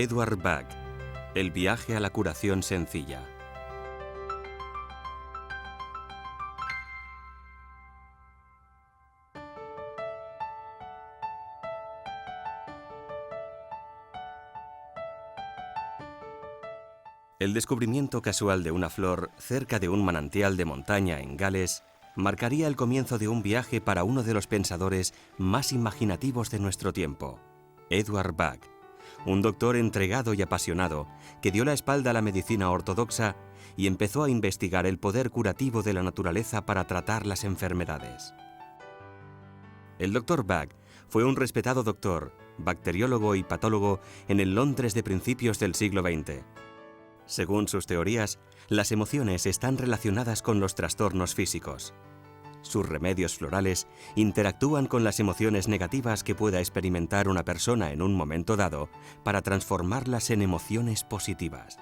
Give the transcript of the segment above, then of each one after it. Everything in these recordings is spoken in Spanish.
Edward Bach, el viaje a la curación sencilla. El descubrimiento casual de una flor cerca de un manantial de montaña en Gales marcaría el comienzo de un viaje para uno de los pensadores más imaginativos de nuestro tiempo, Edward Bach, un doctor entregado y apasionado que dio la espalda a la medicina ortodoxa y empezó a investigar el poder curativo de la naturaleza para tratar las enfermedades. El Dr. Bach fue un respetado doctor, bacteriólogo y patólogo en el Londres de principios del siglo XX. Según sus teorías, las emociones están relacionadas con los trastornos físicos. Sus remedios florales interactúan con las emociones negativas que pueda experimentar una persona en un momento dado para transformarlas en emociones positivas.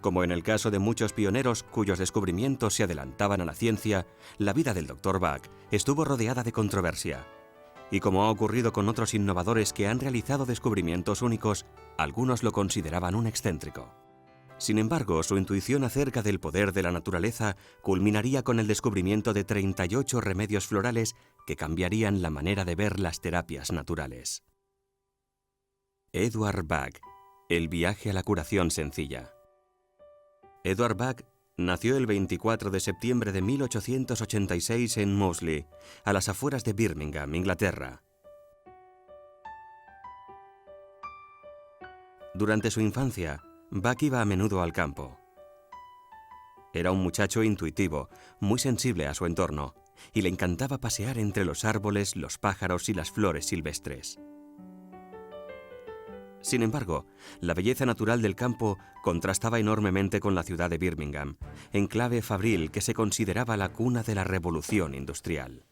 Como en el caso de muchos pioneros cuyos descubrimientos se adelantaban a la ciencia, la vida del Dr. Bach estuvo rodeada de controversia. Y como ha ocurrido con otros innovadores que han realizado descubrimientos únicos, algunos lo consideraban un excéntrico. Sin embargo, su intuición acerca del poder de la naturaleza culminaría con el descubrimiento de 38 remedios florales que cambiarían la manera de ver las terapias naturales. Edward Bach, el viaje a la curación sencilla. Edward Bach nació el 24 de septiembre de 1886 en Moseley, a las afueras de Birmingham, Inglaterra. Durante su infancia, Bach iba a menudo al campo. Era un muchacho intuitivo, muy sensible a su entorno, y le encantaba pasear entre los árboles, los pájaros y las flores silvestres. Sin embargo, la belleza natural del campo contrastaba enormemente con la ciudad de Birmingham, enclave fabril que se consideraba la cuna de la revolución industrial.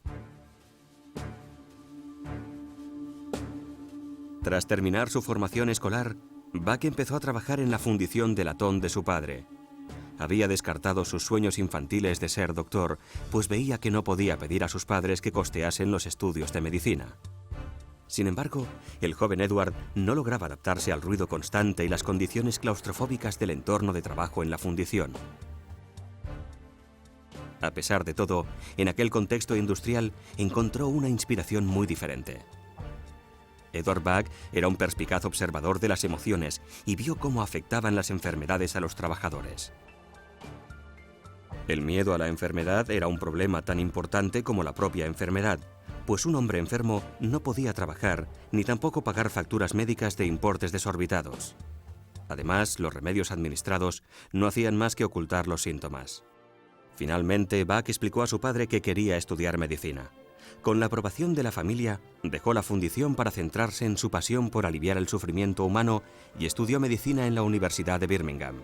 Tras terminar su formación escolar, Bach empezó a trabajar en la fundición de latón de su padre. Había descartado sus sueños infantiles de ser doctor, pues veía que no podía pedir a sus padres que costeasen los estudios de medicina. Sin embargo, el joven Edward no lograba adaptarse al ruido constante y las condiciones claustrofóbicas del entorno de trabajo en la fundición. A pesar de todo, en aquel contexto industrial encontró una inspiración muy diferente. Edward Bach era un perspicaz observador de las emociones y vio cómo afectaban las enfermedades a los trabajadores. El miedo a la enfermedad era un problema tan importante como la propia enfermedad, pues un hombre enfermo no podía trabajar ni tampoco pagar facturas médicas de importes desorbitados. Además, los remedios administrados no hacían más que ocultar los síntomas. Finalmente, Bach explicó a su padre que quería estudiar medicina. Con la aprobación de la familia, dejó la fundición para centrarse en su pasión por aliviar el sufrimiento humano y estudió medicina en la Universidad de Birmingham.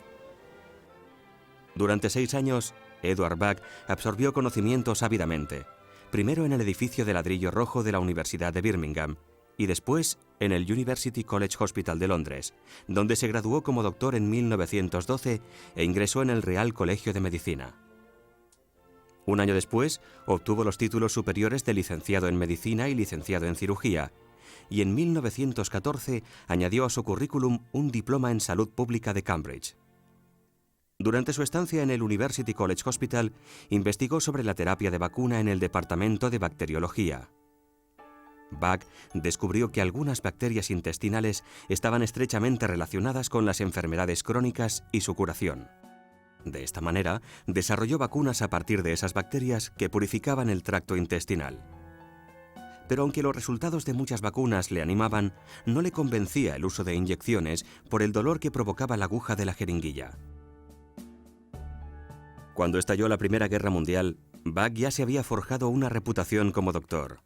Durante 6 años, Edward Bach absorbió conocimientos ávidamente, primero en el edificio de ladrillo rojo de la Universidad de Birmingham y después en el University College Hospital de Londres, donde se graduó como doctor en 1912 e ingresó en el Real Colegio de Medicina. Un año después, obtuvo los títulos superiores de licenciado en Medicina y licenciado en Cirugía, y en 1914 añadió a su currículum un diploma en Salud Pública de Cambridge. Durante su estancia en el University College Hospital, investigó sobre la terapia de vacuna en el departamento de bacteriología. Bach descubrió que algunas bacterias intestinales estaban estrechamente relacionadas con las enfermedades crónicas y su curación. De esta manera, desarrolló vacunas a partir de esas bacterias que purificaban el tracto intestinal. Pero aunque los resultados de muchas vacunas le animaban, no le convencía el uso de inyecciones por el dolor que provocaba la aguja de la jeringuilla. Cuando estalló la Primera Guerra Mundial, Bach ya se había forjado una reputación como doctor.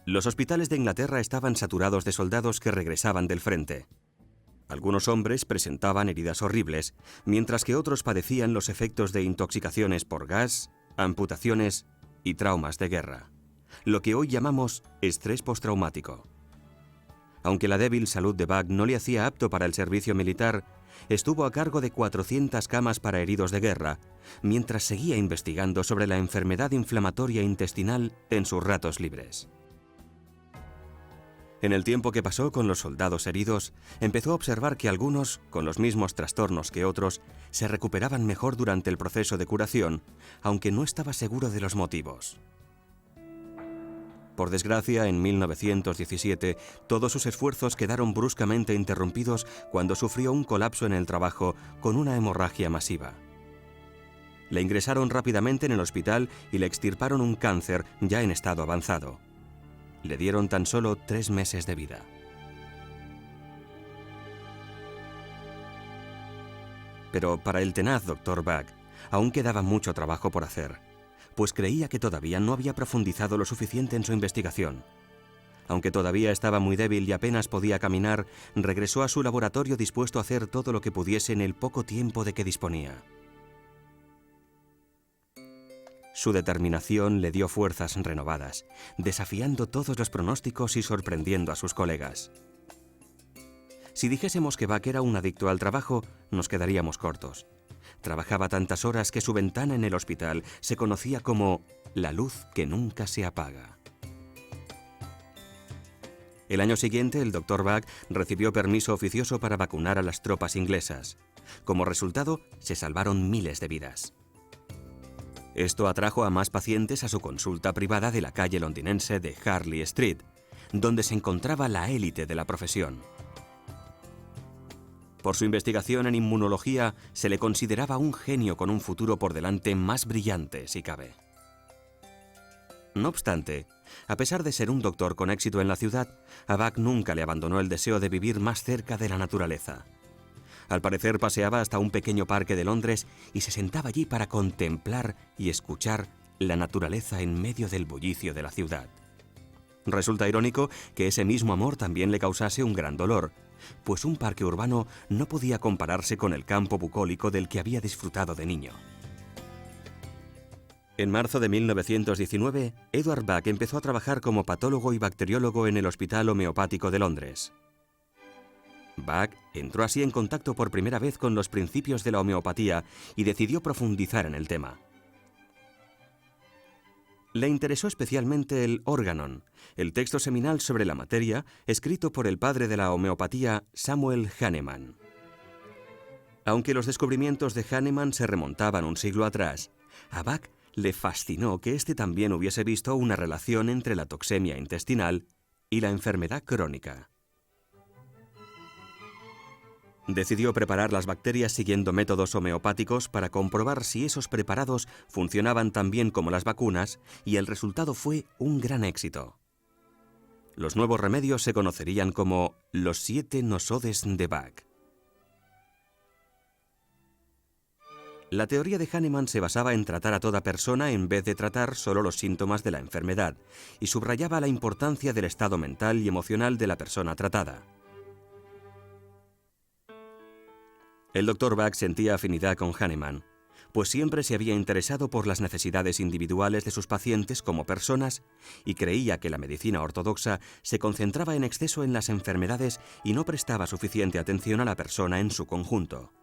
Los hospitales de Inglaterra estaban saturados de soldados que regresaban del frente. Algunos hombres presentaban heridas horribles, mientras que otros padecían los efectos de intoxicaciones por gas, amputaciones y traumas de guerra, lo que hoy llamamos estrés postraumático. Aunque la débil salud de Bach no le hacía apto para el servicio militar, estuvo a cargo de 400 camas para heridos de guerra, mientras seguía investigando sobre la enfermedad inflamatoria intestinal en sus ratos libres. En el tiempo que pasó con los soldados heridos, empezó a observar que algunos, con los mismos trastornos que otros, se recuperaban mejor durante el proceso de curación, aunque no estaba seguro de los motivos. Por desgracia, en 1917, todos sus esfuerzos quedaron bruscamente interrumpidos cuando sufrió un colapso en el trabajo con una hemorragia masiva. Le ingresaron rápidamente en el hospital y le extirparon un cáncer ya en estado avanzado. Le dieron tan solo 3 meses de vida. Pero para el tenaz Dr. Bach aún quedaba mucho trabajo por hacer, pues creía que todavía no había profundizado lo suficiente en su investigación. Aunque todavía estaba muy débil y apenas podía caminar, regresó a su laboratorio dispuesto a hacer todo lo que pudiese en el poco tiempo de que disponía. Su determinación le dio fuerzas renovadas, desafiando todos los pronósticos y sorprendiendo a sus colegas. Si dijésemos que Bach era un adicto al trabajo, nos quedaríamos cortos. Trabajaba tantas horas que su ventana en el hospital se conocía como la luz que nunca se apaga. El año siguiente, el Dr. Bach recibió permiso oficioso para vacunar a las tropas inglesas. Como resultado, se salvaron miles de vidas. Esto atrajo a más pacientes a su consulta privada de la calle londinense de Harley Street, donde se encontraba la élite de la profesión. Por su investigación en inmunología, se le consideraba un genio con un futuro por delante más brillante, si cabe. No obstante, a pesar de ser un doctor con éxito en la ciudad, a Bach nunca le abandonó el deseo de vivir más cerca de la naturaleza. Al parecer paseaba hasta un pequeño parque de Londres y se sentaba allí para contemplar y escuchar la naturaleza en medio del bullicio de la ciudad. Resulta irónico que ese mismo amor también le causase un gran dolor, pues un parque urbano no podía compararse con el campo bucólico del que había disfrutado de niño. En marzo de 1919, Edward Bach empezó a trabajar como patólogo y bacteriólogo en el Hospital Homeopático de Londres. Bach entró así en contacto por primera vez con los principios de la homeopatía y decidió profundizar en el tema. Le interesó especialmente el Organon, el texto seminal sobre la materia escrito por el padre de la homeopatía, Samuel Hahnemann. Aunque los descubrimientos de Hahnemann se remontaban un siglo atrás, a Bach le fascinó que éste también hubiese visto una relación entre la toxemia intestinal y la enfermedad crónica. Decidió preparar las bacterias siguiendo métodos homeopáticos para comprobar si esos preparados funcionaban tan bien como las vacunas, y el resultado fue un gran éxito. Los nuevos remedios se conocerían como los 7 nosodes de Bach. La teoría de Hahnemann se basaba en tratar a toda persona en vez de tratar solo los síntomas de la enfermedad, y subrayaba la importancia del estado mental y emocional de la persona tratada. El Dr. Bach sentía afinidad con Hahnemann, pues siempre se había interesado por las necesidades individuales de sus pacientes como personas y creía que la medicina ortodoxa se concentraba en exceso en las enfermedades y no prestaba suficiente atención a la persona en su conjunto.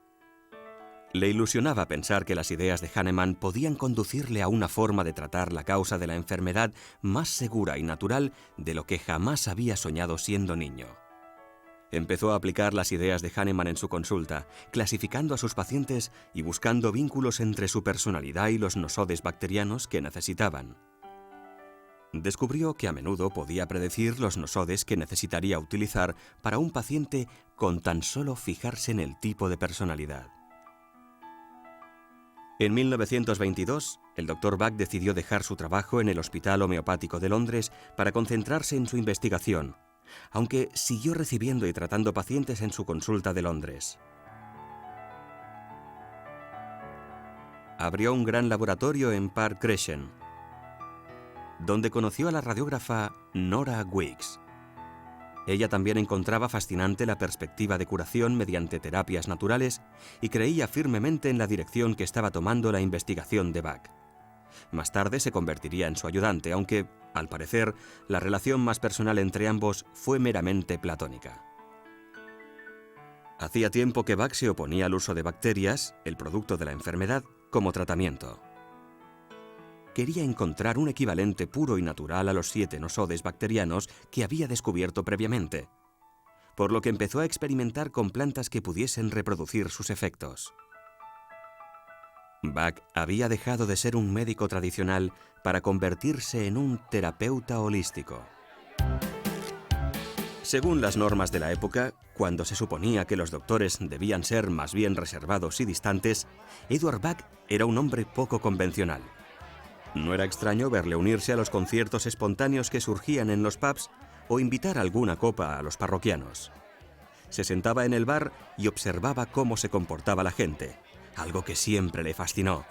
Le ilusionaba pensar que las ideas de Hahnemann podían conducirle a una forma de tratar la causa de la enfermedad más segura y natural de lo que jamás había soñado siendo niño. Empezó a aplicar las ideas de Hahnemann en su consulta, clasificando a sus pacientes y buscando vínculos entre su personalidad y los nosodes bacterianos que necesitaban. Descubrió que a menudo podía predecir los nosodes que necesitaría utilizar para un paciente con tan solo fijarse en el tipo de personalidad. En 1922, el Dr. Bach decidió dejar su trabajo en el Hospital Homeopático de Londres para concentrarse en su investigación, aunque siguió recibiendo y tratando pacientes en su consulta de Londres. Abrió un gran laboratorio en Park Crescent, donde conoció a la radiógrafa Nora Weeks. Ella también encontraba fascinante la perspectiva de curación mediante terapias naturales y creía firmemente en la dirección que estaba tomando la investigación de Bach. Más tarde se convertiría en su ayudante, aunque, al parecer, la relación más personal entre ambos fue meramente platónica. Hacía tiempo que Bach se oponía al uso de bacterias, el producto de la enfermedad, como tratamiento. quería encontrar un equivalente puro y natural a los 7 nosodes bacterianos que había descubierto previamente, por lo que empezó a experimentar con plantas que pudiesen reproducir sus efectos. Bach había dejado de ser un médico tradicional para convertirse en un terapeuta holístico. Según las normas de la época, cuando se suponía que los doctores debían ser más bien reservados y distantes, Eduard Bach era un hombre poco convencional. No era extraño verle unirse a los conciertos espontáneos que surgían en los pubs o invitar alguna copa a los parroquianos. Se sentaba en el bar y observaba cómo se comportaba la gente, algo que siempre le fascinó.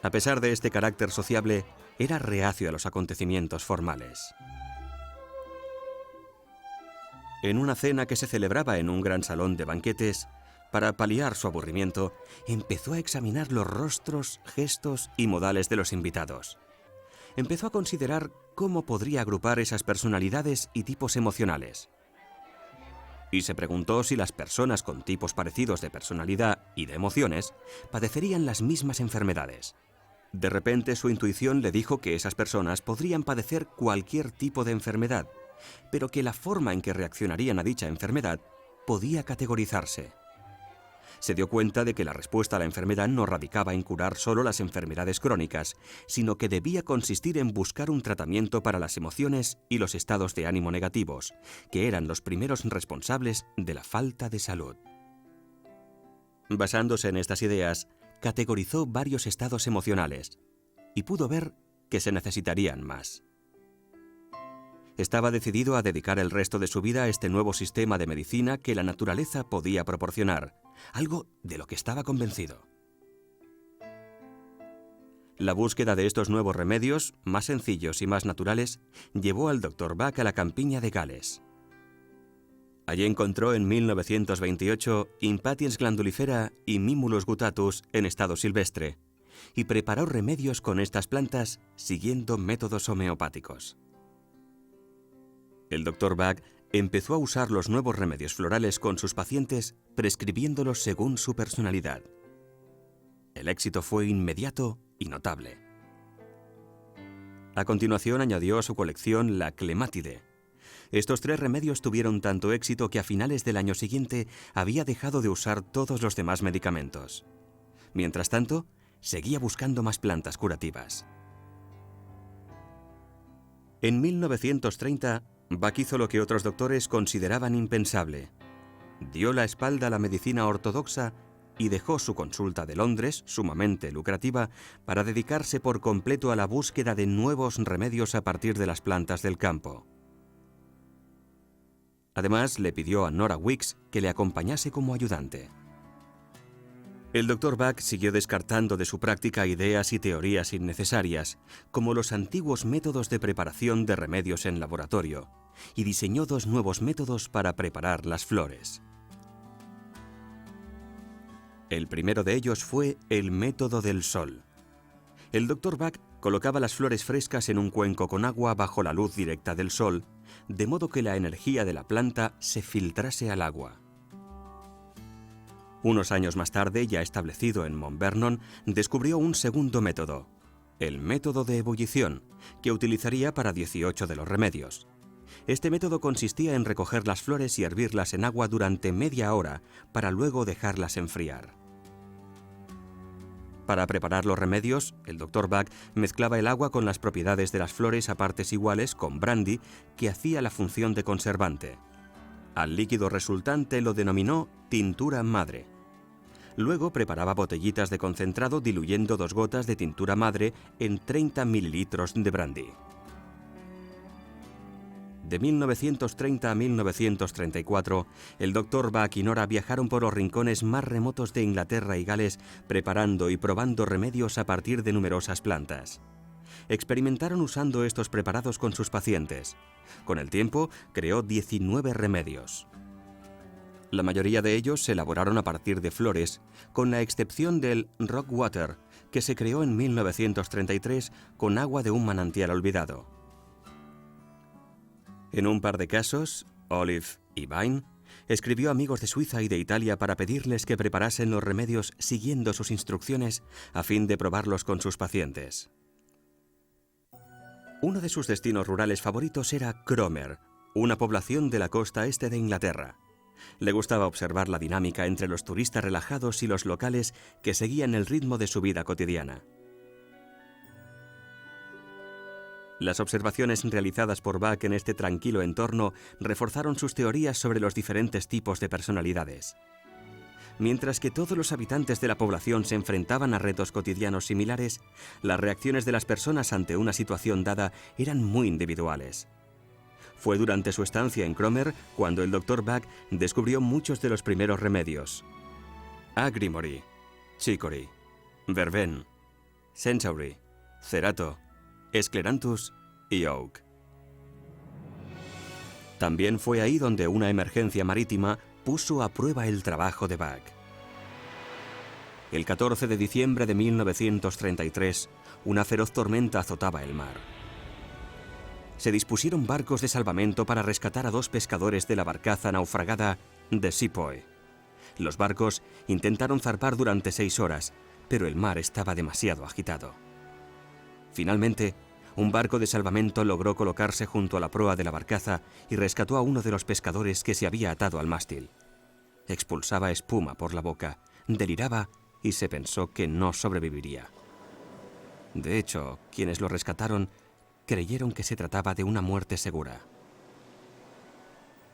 A pesar de este carácter sociable, era reacio a los acontecimientos formales. En una cena que se celebraba en un gran salón de banquetes, para paliar su aburrimiento, empezó a examinar los rostros, gestos y modales de los invitados. Empezó a considerar cómo podría agrupar esas personalidades y tipos emocionales. Y se preguntó si las personas con tipos parecidos de personalidad y de emociones padecerían las mismas enfermedades. De repente su intuición le dijo que esas personas podrían padecer cualquier tipo de enfermedad, pero que la forma en que reaccionarían a dicha enfermedad podía categorizarse. Se dio cuenta de que la respuesta a la enfermedad no radicaba en curar solo las enfermedades crónicas, sino que debía consistir en buscar un tratamiento para las emociones y los estados de ánimo negativos, que eran los primeros responsables de la falta de salud. Basándose en estas ideas, categorizó varios estados emocionales y pudo ver que se necesitarían más. Estaba decidido a dedicar el resto de su vida a este nuevo sistema de medicina que la naturaleza podía proporcionar, algo de lo que estaba convencido. La búsqueda de estos nuevos remedios, más sencillos y más naturales, llevó al Dr. Bach a la campiña de Gales. Allí encontró en 1928 Impatiens glandulifera y Mimulus guttatus en estado silvestre, y preparó remedios con estas plantas siguiendo métodos homeopáticos. El Dr. Bach empezó a usar los nuevos remedios florales con sus pacientes, prescribiéndolos según su personalidad. El éxito fue inmediato y notable. A continuación añadió a su colección la clemátide. Estos 3 remedios tuvieron tanto éxito que a finales del año siguiente había dejado de usar todos los demás medicamentos. Mientras tanto, seguía buscando más plantas curativas. En 1930, Bach hizo lo que otros doctores consideraban impensable. Dio la espalda a la medicina ortodoxa y dejó su consulta de Londres, sumamente lucrativa, para dedicarse por completo a la búsqueda de nuevos remedios a partir de las plantas del campo. Además, le pidió a Nora Weeks que le acompañase como ayudante. El Dr. Bach siguió descartando de su práctica ideas y teorías innecesarias, como los antiguos métodos de preparación de remedios en laboratorio, y diseñó 2 nuevos métodos para preparar las flores. El primero de ellos fue el método del sol. El Dr. Bach colocaba las flores frescas en un cuenco con agua bajo la luz directa del sol, de modo que la energía de la planta se filtrase al agua. Unos años más tarde, ya establecido en Mount Vernon, descubrió un segundo método, el método de ebullición, que utilizaría para 18 de los remedios. Este método consistía en recoger las flores y hervirlas en agua durante media hora para luego dejarlas enfriar. Para preparar los remedios, el Dr. Bach mezclaba el agua con las propiedades de las flores a partes iguales con brandy, que hacía la función de conservante. Al líquido resultante lo denominó tintura madre. Luego preparaba botellitas de concentrado diluyendo 2 gotas de tintura madre en 30 mililitros de brandy. De 1930 a 1934, el Dr. Bach y Nora viajaron por los rincones más remotos de Inglaterra y Gales preparando y probando remedios a partir de numerosas plantas. Experimentaron usando estos preparados con sus pacientes. Con el tiempo, creó 19 remedios. La mayoría de ellos se elaboraron a partir de flores, con la excepción del Rock Water, que se creó en 1933 con agua de un manantial olvidado. En un par de casos, Olive y Vine, Escribió a amigos de Suiza y de Italia para pedirles que preparasen los remedios siguiendo sus instrucciones a fin de probarlos con sus pacientes. Uno de sus destinos rurales favoritos era Cromer, una población de la costa este de Inglaterra. Le gustaba observar la dinámica entre los turistas relajados y los locales que seguían el ritmo de su vida cotidiana. Las observaciones realizadas por Bach en este tranquilo entorno reforzaron sus teorías sobre los diferentes tipos de personalidades. Mientras que todos los habitantes de la población se enfrentaban a retos cotidianos similares, las reacciones de las personas ante una situación dada eran muy individuales. Fue durante su estancia en Cromer cuando el Dr. Bach descubrió muchos de los primeros remedios: Agrimory, Chicory, Verben, Centaury, Cerato, Scleranthus y Oak. También fue ahí donde una emergencia marítima puso a prueba el trabajo de Bach. El 14 de diciembre de 1933, una feroz tormenta azotaba el mar. Se dispusieron barcos de salvamento para rescatar a 2 pescadores de la barcaza naufragada The Sepoy. Los barcos intentaron zarpar durante 6 horas, pero el mar estaba demasiado agitado. Finalmente, un barco de salvamento logró colocarse junto a la proa de la barcaza y rescató a uno de los pescadores que se había atado al mástil. Expulsaba espuma por la boca, deliraba y se pensó que no sobreviviría. De hecho, quienes lo rescataron creyeron que se trataba de una muerte segura.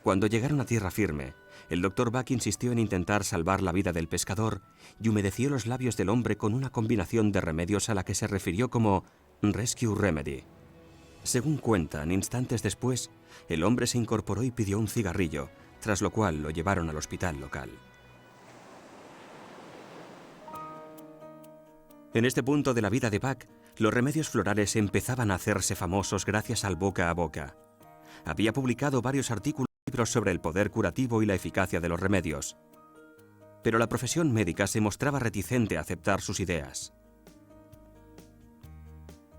Cuando llegaron a tierra firme, el Dr. Bach insistió en intentar salvar la vida del pescador y humedeció los labios del hombre con una combinación de remedios a la que se refirió como Rescue Remedy. Según cuentan, instantes después, el hombre se incorporó y pidió un cigarrillo, tras lo cual lo llevaron al hospital local. En este punto de la vida de Bach, los remedios florales empezaban a hacerse famosos gracias al boca a boca. Había publicado varios artículos y libros sobre el poder curativo y la eficacia de los remedios. Pero la profesión médica se mostraba reticente a aceptar sus ideas.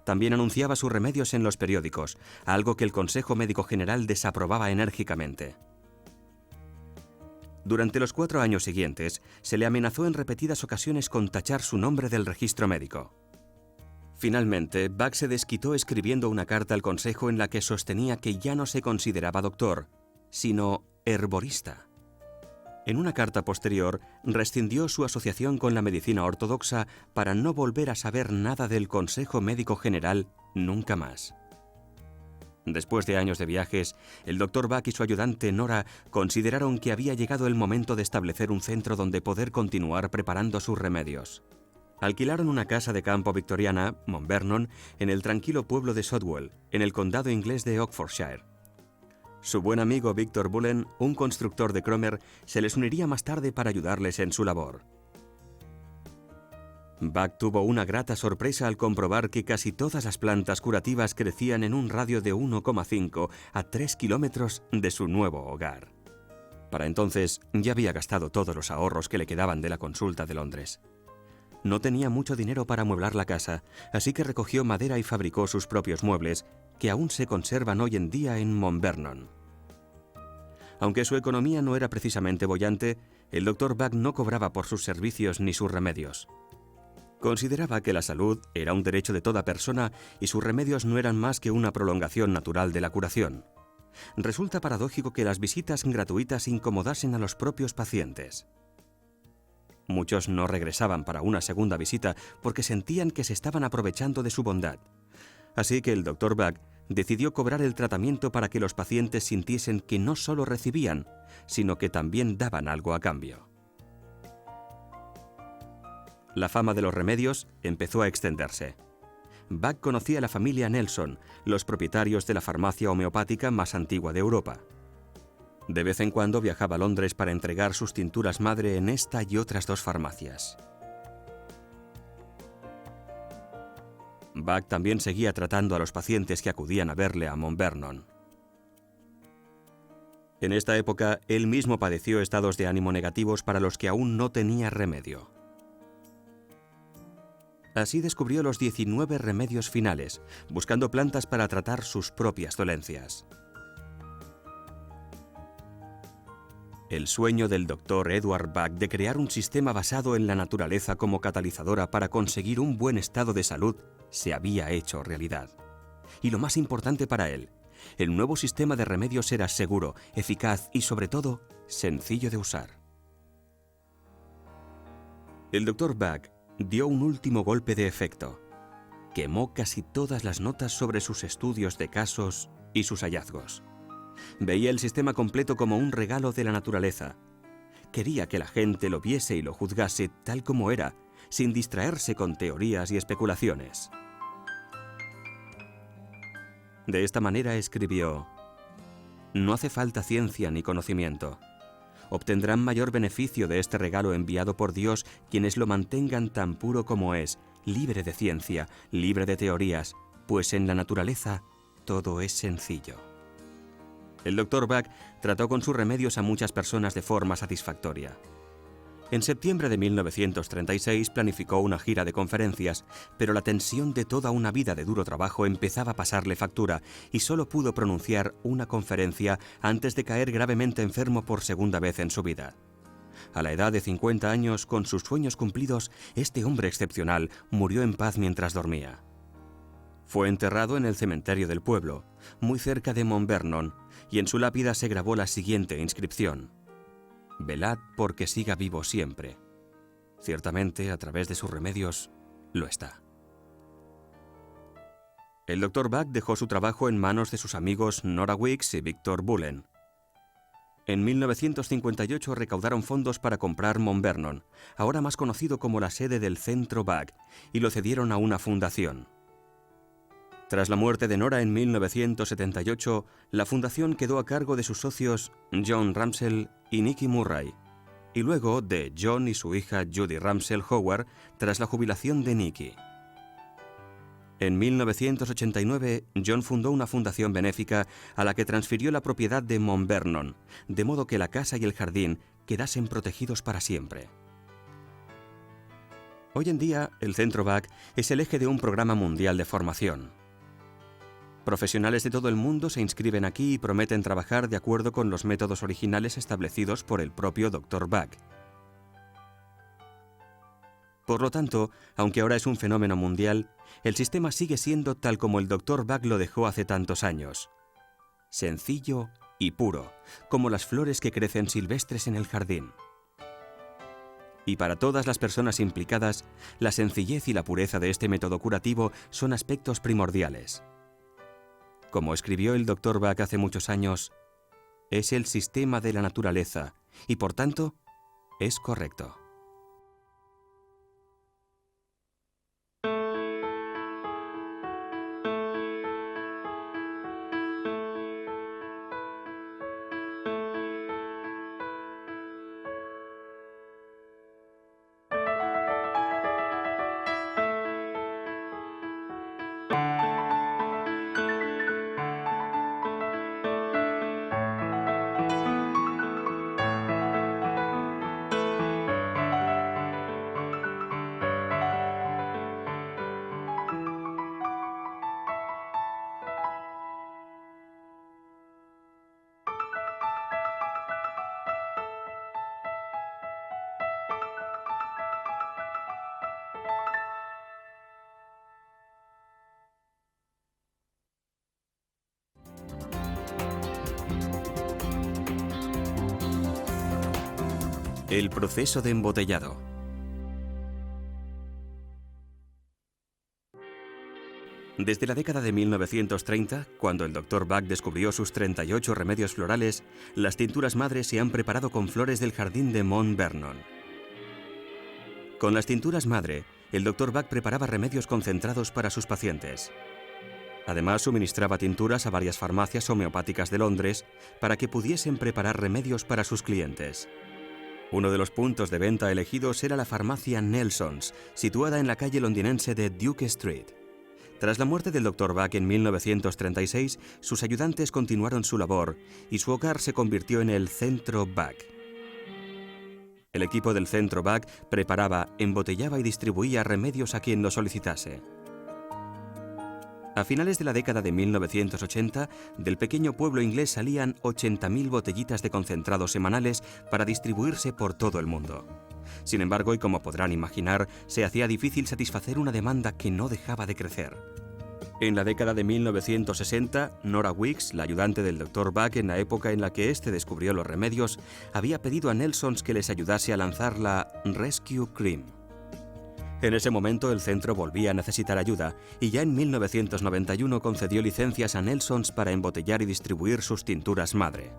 También anunciaba sus remedios en los periódicos, algo que el Consejo Médico General desaprobaba enérgicamente. Durante los 4 años siguientes, se le amenazó en repetidas ocasiones con tachar su nombre del registro médico. Finalmente, Bach se desquitó escribiendo una carta al Consejo en la que sostenía que ya no se consideraba doctor, sino herborista. En una carta posterior, rescindió su asociación con la medicina ortodoxa para no volver a saber nada del Consejo Médico General nunca más. Después de años de viajes, el Dr. Bach y su ayudante Nora consideraron que había llegado el momento de establecer un centro donde poder continuar preparando sus remedios. Alquilaron una casa de campo victoriana, Mount Vernon, en el tranquilo pueblo de Shotwell, en el condado inglés de Oxfordshire. Su buen amigo Victor Bullen, un constructor de Cromer, se les uniría más tarde para ayudarles en su labor. Bach tuvo una grata sorpresa al comprobar que casi todas las plantas curativas crecían en un radio de 1,5 a 3 kilómetros de su nuevo hogar. Para entonces ya había gastado todos los ahorros que le quedaban de la consulta de Londres. No tenía mucho dinero para amueblar la casa, así que recogió madera y fabricó sus propios muebles, que aún se conservan hoy en día en Mount Vernon. Aunque su economía no era precisamente boyante, el Dr. Bach no cobraba por sus servicios ni sus remedios. Consideraba que la salud era un derecho de toda persona y sus remedios no eran más que una prolongación natural de la curación. Resulta paradójico que las visitas gratuitas incomodasen a los propios pacientes. Muchos no regresaban para una segunda visita porque sentían que se estaban aprovechando de su bondad. Así que el Dr. Bach decidió cobrar el tratamiento para que los pacientes sintiesen que no solo recibían, sino que también daban algo a cambio. La fama de los remedios empezó a extenderse. Bach conocía a la familia Nelson, los propietarios de la farmacia homeopática más antigua de Europa. De vez en cuando viajaba a Londres para entregar sus tinturas madre en esta y otras 2 farmacias. Bach también seguía tratando a los pacientes que acudían a verle a Mount Vernon. En esta época, él mismo padeció estados de ánimo negativos para los que aún no tenía remedio. Así descubrió los 19 remedios finales, buscando plantas para tratar sus propias dolencias. El sueño del Dr. Edward Bach de crear un sistema basado en la naturaleza como catalizadora para conseguir un buen estado de salud se había hecho realidad. Y lo más importante para él, el nuevo sistema de remedios era seguro, eficaz y, sobre todo, sencillo de usar. El Dr. Bach dio un último golpe de efecto. Quemó casi todas las notas sobre sus estudios de casos y sus hallazgos. Veía el sistema completo como un regalo de la naturaleza. Quería que la gente lo viese y lo juzgase tal como era, sin distraerse con teorías y especulaciones. De esta manera escribió: «No hace falta ciencia ni conocimiento. Obtendrán mayor beneficio de este regalo enviado por Dios quienes lo mantengan tan puro como es, libre de ciencia, libre de teorías, pues en la naturaleza todo es sencillo». El Dr. Bach trató con sus remedios a muchas personas de forma satisfactoria. En septiembre de 1936 planificó una gira de conferencias, pero la tensión de toda una vida de duro trabajo empezaba a pasarle factura y solo pudo pronunciar una conferencia antes de caer gravemente enfermo por segunda vez en su vida. A la edad de 50 años, con sus sueños cumplidos, este hombre excepcional murió en paz mientras dormía. Fue enterrado en el cementerio del pueblo, muy cerca de Mount Vernon, y en su lápida se grabó la siguiente inscripción: «Velad porque siga vivo siempre». Ciertamente, a través de sus remedios, lo está. El Dr. Bach dejó su trabajo en manos de sus amigos Nora Weeks y Victor Bullen. En 1958 recaudaron fondos para comprar Mount Vernon, ahora más conocido como la sede del Centro Bach, y lo cedieron a una fundación. Tras la muerte de Nora en 1978, la fundación quedó a cargo de sus socios John Ramsell y Nicky Murray, y luego de John y su hija Judy Ramsell Howard tras la jubilación de Nicky. En 1989, John fundó una fundación benéfica a la que transfirió la propiedad de Mount Vernon, de modo que la casa y el jardín quedasen protegidos para siempre. Hoy en día, el Centro Bach es el eje de un programa mundial de formación. Profesionales de todo el mundo se inscriben aquí y prometen trabajar de acuerdo con los métodos originales establecidos por el propio Dr. Bach. Por lo tanto, aunque ahora es un fenómeno mundial, el sistema sigue siendo tal como el Dr. Bach lo dejó hace tantos años. Sencillo y puro, como las flores que crecen silvestres en el jardín. Y para todas las personas implicadas, la sencillez y la pureza de este método curativo son aspectos primordiales. Como escribió el Dr. Bach hace muchos años, es el sistema de la naturaleza y, por tanto, es correcto. El proceso de embotellado. Desde la década de 1930, cuando el Dr. Bach descubrió sus 38 remedios florales, las tinturas madres se han preparado con flores del jardín de Mount Vernon. Con las tinturas madre, el Dr. Bach preparaba remedios concentrados para sus pacientes. Además, suministraba tinturas a varias farmacias homeopáticas de Londres para que pudiesen preparar remedios para sus clientes. Uno de los puntos de venta elegidos era la farmacia Nelson's, situada en la calle londinense de Duke Street. Tras la muerte del Dr. Bach en 1936, sus ayudantes continuaron su labor y su hogar se convirtió en el Centro Bach. El equipo del Centro Bach preparaba, embotellaba y distribuía remedios a quien lo solicitase. A finales de la década de 1980, del pequeño pueblo inglés salían 80.000 botellitas de concentrado semanales para distribuirse por todo el mundo. Sin embargo, y como podrán imaginar, se hacía difícil satisfacer una demanda que no dejaba de crecer. En la década de 1960, Nora Weeks, la ayudante del Dr. Buck en la época en la que éste descubrió los remedios, había pedido a Nelsons que les ayudase a lanzar la Rescue Cream. En ese momento el centro volvía a necesitar ayuda y ya en 1991 concedió licencias a Nelsons para embotellar y distribuir sus tinturas madre.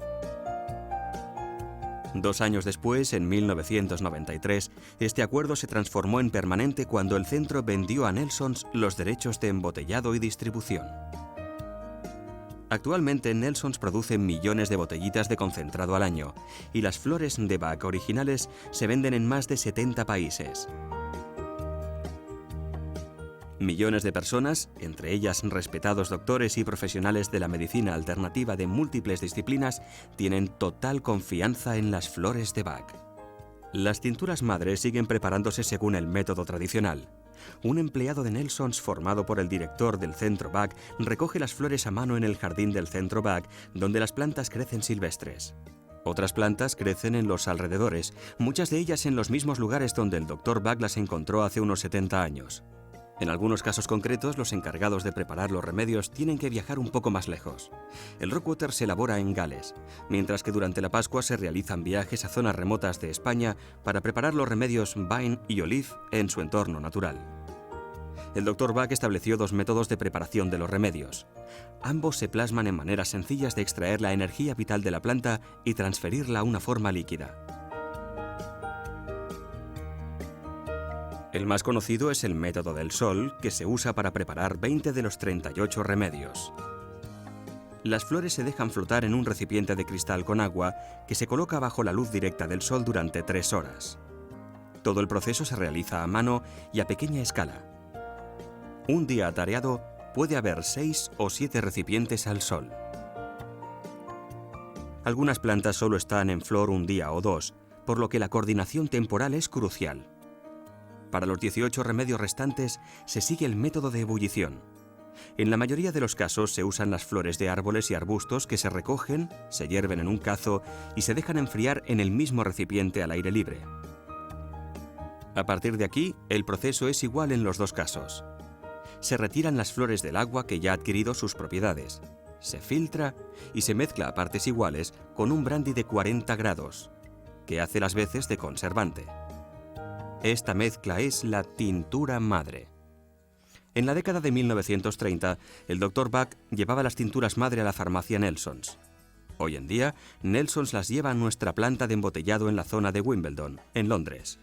2 años después, en 1993, este acuerdo se transformó en permanente cuando el centro vendió a Nelsons los derechos de embotellado y distribución. Actualmente Nelsons produce millones de botellitas de concentrado al año y las flores de Bach originales se venden en más de 70 países. Millones de personas, entre ellas respetados doctores y profesionales de la medicina alternativa de múltiples disciplinas, tienen total confianza en las flores de Bach. Las tinturas madre siguen preparándose según el método tradicional. Un empleado de Nelsons formado por el director del Centro Bach recoge las flores a mano en el jardín del Centro Bach, donde las plantas crecen silvestres. Otras plantas crecen en los alrededores, muchas de ellas en los mismos lugares donde el Dr. Bach las encontró hace unos 70 años. En algunos casos concretos, los encargados de preparar los remedios tienen que viajar un poco más lejos. El Rockwater se elabora en Gales, mientras que durante la Pascua se realizan viajes a zonas remotas de España para preparar los remedios Vine y Olive en su entorno natural. El Dr. Bach estableció 2 métodos de preparación de los remedios. Ambos se plasman en maneras sencillas de extraer la energía vital de la planta y transferirla a una forma líquida. El más conocido es el método del sol, que se usa para preparar 20 de los 38 remedios. Las flores se dejan flotar en un recipiente de cristal con agua que se coloca bajo la luz directa del sol durante 3 horas. Todo el proceso se realiza a mano y a pequeña escala. Un día atareado puede haber 6 o 7 recipientes al sol. Algunas plantas solo están en flor un día o 2, por lo que la coordinación temporal es crucial. Para los 18 remedios restantes se sigue el método de ebullición. En la mayoría de los casos se usan las flores de árboles y arbustos que se recogen, se hierven en un cazo y se dejan enfriar en el mismo recipiente al aire libre. A partir de aquí, el proceso es igual en los 2 casos. Se retiran las flores del agua que ya ha adquirido sus propiedades, se filtra y se mezcla a partes iguales con un brandy de 40 grados, que hace las veces de conservante. Esta mezcla es la tintura madre. En la década de 1930, el Dr. Bach llevaba las tinturas madre a la farmacia Nelsons. Hoy en día, Nelsons las lleva a nuestra planta de embotellado en la zona de Wimbledon, en Londres.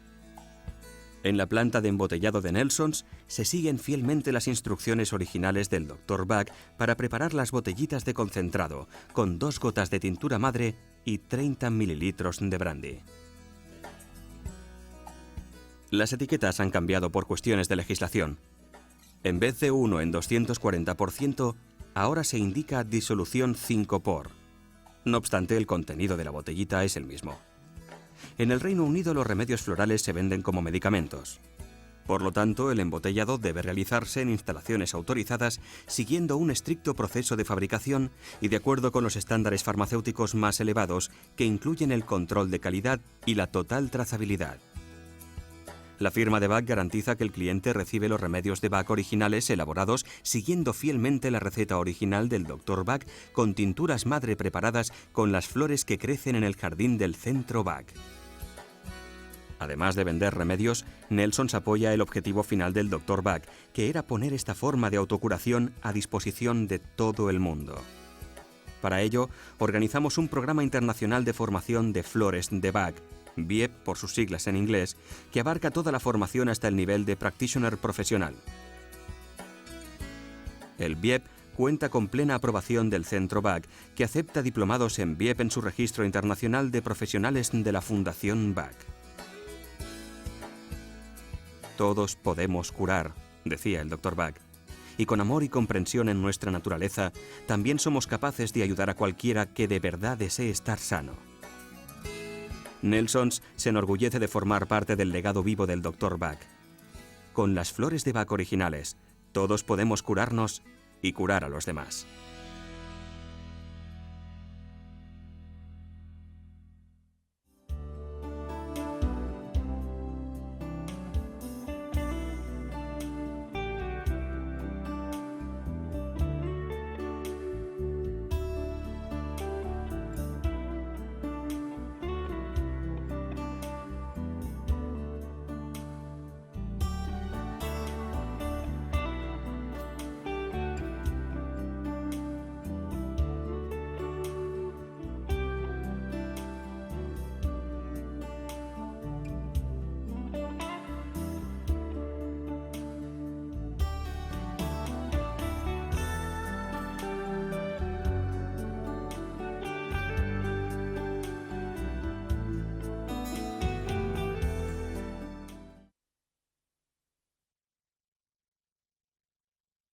En la planta de embotellado de Nelsons se siguen fielmente las instrucciones originales del Dr. Bach para preparar las botellitas de concentrado, con 2 gotas de tintura madre y 30 mililitros de brandy. Las etiquetas han cambiado por cuestiones de legislación. En vez de 1 en 240%, ahora se indica disolución 5 por. No obstante, el contenido de la botellita es el mismo. En el Reino Unido los remedios florales se venden como medicamentos. Por lo tanto, el embotellado debe realizarse en instalaciones autorizadas siguiendo un estricto proceso de fabricación y de acuerdo con los estándares farmacéuticos más elevados que incluyen el control de calidad y la total trazabilidad. La firma de Bach garantiza que el cliente recibe los remedios de Bach originales elaborados siguiendo fielmente la receta original del Dr. Bach con tinturas madre preparadas con las flores que crecen en el jardín del Centro Bach. Además de vender remedios, Nelsons apoya el objetivo final del Dr. Bach, que era poner esta forma de autocuración a disposición de todo el mundo. Para ello, organizamos un programa internacional de formación de flores de Bach, BIEP por sus siglas en inglés, que abarca toda la formación hasta el nivel de practitioner profesional. El BIEP cuenta con plena aprobación del Centro Bach, que acepta diplomados en BIEP en su registro internacional de profesionales de la Fundación Bach. Todos podemos curar, decía el Dr. Bach, y con amor y comprensión en nuestra naturaleza, también somos capaces de ayudar a cualquiera que de verdad desee estar sano. Nelsons se enorgullece de formar parte del legado vivo del Dr. Bach. Con las flores de Bach originales, todos podemos curarnos y curar a los demás.